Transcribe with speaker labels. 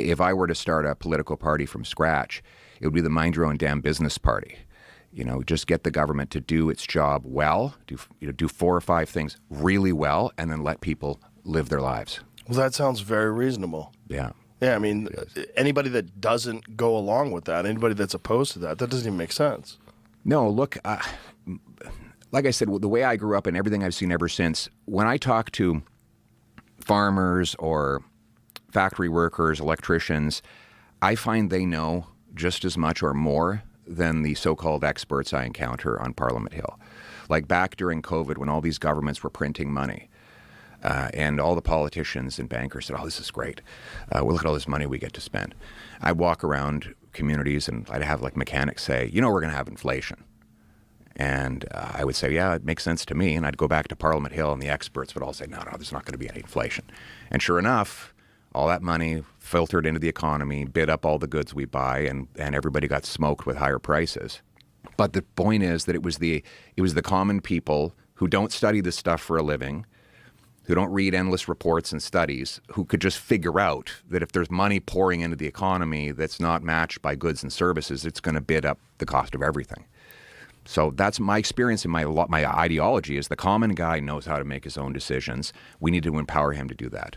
Speaker 1: If I were to start a political party from scratch, it would be the mind your own damn business party. Just get the government to do its job well, do 4 or 5 things really well, and then let people live their lives.
Speaker 2: Well, that sounds very reasonable.
Speaker 1: Yeah.
Speaker 2: Yeah, I mean, anybody that doesn't go along with that, anybody that's opposed to that doesn't even make sense.
Speaker 1: No, look, like I said, the way I grew up and everything I've seen ever since, when I talk to farmers or factory workers, electricians, I find they know just as much or more than the so-called experts I encounter on Parliament Hill. Like back during COVID when all these governments were printing money, and all the politicians and bankers said, oh, this is great. Well, look at all this money we get to spend. I'd walk around communities and I'd have like mechanics say, we're going to have inflation. And I would say, yeah, it makes sense to me. And I'd go back to Parliament Hill and the experts would all say, no, there's not going to be any inflation. And sure enough, all that money filtered into the economy, bid up all the goods we buy, and everybody got smoked with higher prices. But the point is that it was the common people who don't study this stuff for a living, who don't read endless reports and studies, who could just figure out that if there's money pouring into the economy that's not matched by goods and services, it's going to bid up the cost of everything. So that's my experience and my ideology is the common guy knows how to make his own decisions. We need to empower him to do that.